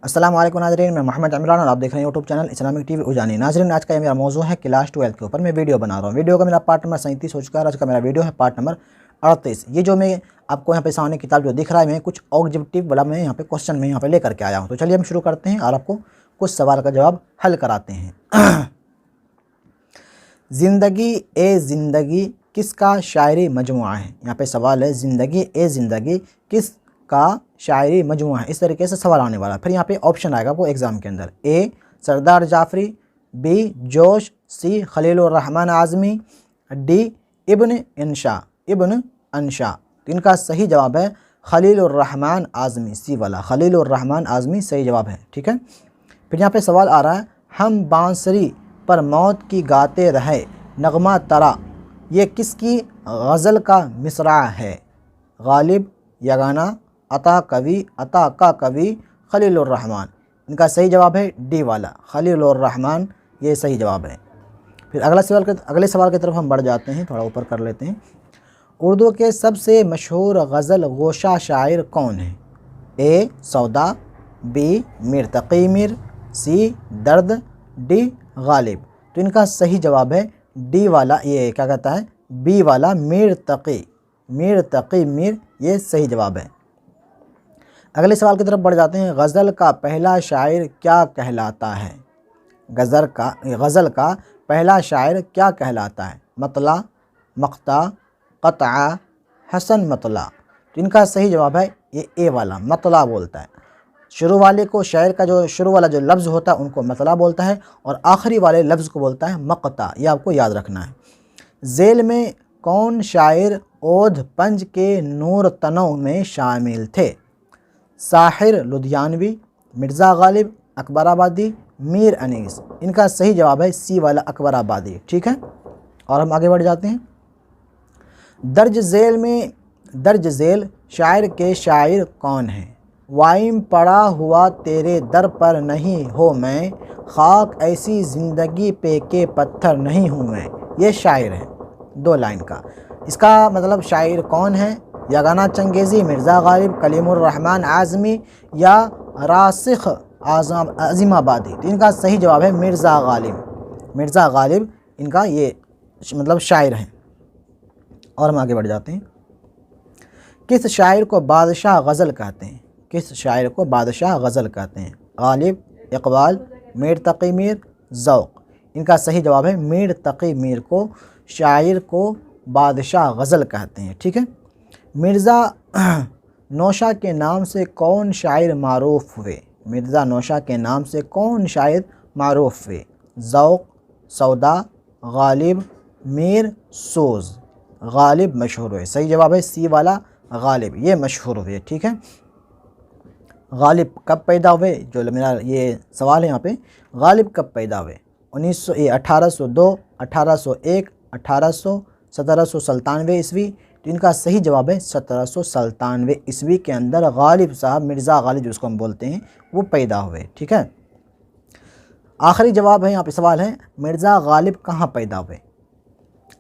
अस्सलाम वालेकुम नाज़रीन, मैं मोहम्मद इमरान और आप देख रहे हैं यूट्यूब चैनल इस्लामिक टीवी उजानी। नाज़रीन, आज का ये मेरा मौजू है क्लास 12 के ऊपर मैं वीडियो बना रहा हूँ। वीडियो का मेरा पार्ट नंबर 37 हो चुका है। आज का मेरा वीडियो है पार्ट नंबर 38। ये जो मैं आपको यहाँ पे सामने किताब जो दिख रहा है, मैं कुछ ऑब्जेक्टिव वाला मैं यहाँ पे क्वेश्चन में यहाँ पे लेकर के आया हूँ। तो चलिए हम शुरू करते हैं और आपको कुछ सवाल का जवाब हल कराते हैं। ज़िंदगी ए ज़िंदगी किसका शायरी मजमुआ है? यहाँ पे सवाल है, ज़िंदगी ए ज़िंदगी किस का शायरी मजमुआ है। इस तरीके से सवाल आने वाला है। फिर यहाँ पे ऑप्शन आएगा आपको एग्ज़ाम के अंदर। ए सरदार जाफरी, बी जोश, सी खलीलुर रहमान आज़मी, डी इब्न अंशा। तो इनका सही जवाब है खलीलुर रहमान आज़मी, सी वाला खलीलुर रहमान आज़मी सही जवाब है। ठीक है। फिर यहाँ पे सवाल आ रहा है, हम बांसुरी पर मौत की गाते रहे नगमा तरा, ये किसकी गज़ल का मिसरा है? गालिब, यगाना, अता का कवि खलीलुर रहमान। इनका सही जवाब है डी वाला खलीलुर रहमान, ये सही जवाब है। फिर अगले सवाल की तरफ हम बढ़ जाते हैं, थोड़ा ऊपर कर लेते हैं। उर्दू के सबसे मशहूर गज़ल गोशा शायर कौन है? ए सौदा, बी मीर तकी मीर, सी दर्द, डी गालिब। तो इनका सही जवाब है डी वाला, ये क्या कहता है, बी वाला मीर तकी मीर, ये सही जवाब है। अगले सवाल की तरफ बढ़ जाते हैं। गज़ल का पहला शायर क्या कहलाता है? गज़ल का पहला शायर क्या कहलाता है? मतला, मक़ता, क़त्आ, हसन मतला। तो इनका सही जवाब है ये ए वाला मतला बोलता है। शुरू वाले को, शायर का जो शुरू वाला जो लफ्ज़ होता है उनको मतला बोलता है और आखिरी वाले लफ्ज़ को बोलता है मक़ता। ये आपको याद रखना है। ज़ेल में कौन शायर ओध पंज के नूर तनों में शामिल थे? साहिर लुधियानवी, मिर्ज़ा गालिब, अकबराबादी, मीर अनीस। इनका सही जवाब है सी वाला अकबराबादी। ठीक है। और हम आगे बढ़ जाते हैं। दर्ज झेल शायर के शायर कौन है? वाइम पड़ा हुआ तेरे दर पर नहीं हो मैं, खाक ऐसी ज़िंदगी पे के पत्थर नहीं हूँ मैं। ये शायर है 2 लाइन का। इसका मतलब शायर कौन है? यगाना चंगेज़ी, मिर्ज़ा गालिब, कलीमुर रहमान आज़मी या रासिख अज़ीमाबादी। तो इनका सही जवाब है मिर्ज़ा गालिब इनका ये मतलब शायर हैं। और हम आगे बढ़ जाते हैं। किस शायर को बादशाह गज़ल कहते हैं? गालिब, इक़बाल, मीर तकी मीर, ज़ौक़। इनका सही जवाब है मीर तकी मीर को शायर को बादशाह गज़ल कहते हैं। ठीक है। मिर्ज़ा नौशा के नाम से कौन शायर मारूफ़ हुए? ज़ौक़, सौदा, गालिब, मीर, सोज़। गालिब मशहूर हुए, सही जवाब है सी वाला गालिब, ये मशहूर हुए। ठीक है। गालिब कब पैदा हुए, जो मेरा ये सवाल है यहाँ पे, गालिब कब पैदा हुए? 1802, 1801, 1797 ईस्वी। तो इनका सही जवाब है 1797 ईस्वी के अंदर गालिब साहब, मिर्ज़ा गालिब जिसको हम बोलते हैं, वो पैदा हुए। ठीक है। आखिरी जवाब है यहाँ पे सवाल है, मिर्ज़ा गालिब कहाँ पैदा हुए?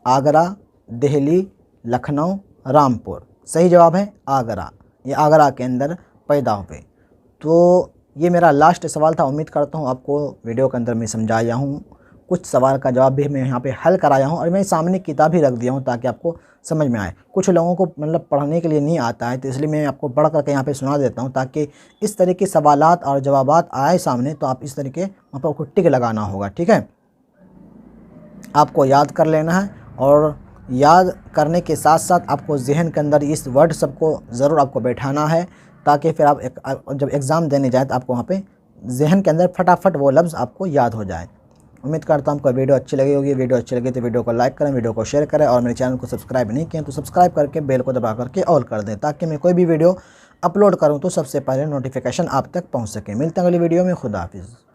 आगरा, दिल्ली, लखनऊ, रामपुर। सही जवाब है आगरा, ये आगरा के अंदर पैदा हुए। तो ये मेरा लास्ट सवाल था। उम्मीद करता हूँ आपको वीडियो के अंदर मैं समझाया हूँ, कुछ सवाल का जवाब भी मैं यहाँ पे हल कराया हूँ और मैं सामने किताब भी रख दिया हूँ ताकि आपको समझ में आए। कुछ लोगों को मतलब पढ़ने के लिए नहीं आता है, तो इसलिए मैं आपको पढ़ करके यहाँ पे सुना देता हूँ ताकि इस तरह के सवालात और जवाबात आए सामने, तो आप इस तरीके वहाँ पर आपको टिक लगाना होगा। ठीक है। आपको याद कर लेना है और याद करने के साथ साथ आपको जहन के अंदर इस वर्ड सबको ज़रूर आपको बैठाना है ताकि फिर आप जब एग्ज़ाम देने जाए तो आपको वहाँ पे जहन के अंदर फटाफट वो लफ्ज़ आपको याद हो जाए। उम्मीद करता हूँ आपको वीडियो अच्छी लगी होगी। वीडियो अच्छी लगी तो वीडियो को लाइक करें, वीडियो को शेयर करें और मेरे चैनल को सब्सक्राइब नहीं किया तो सब्सक्राइब करके बेल को दबा करके ऑल कर दें ताकि मैं कोई भी वीडियो अपलोड करूँ तो सबसे पहले नोटिफिकेशन आप तक पहुँच सके। मिलते हैं अगली वीडियो में। खुदा हाफिज़।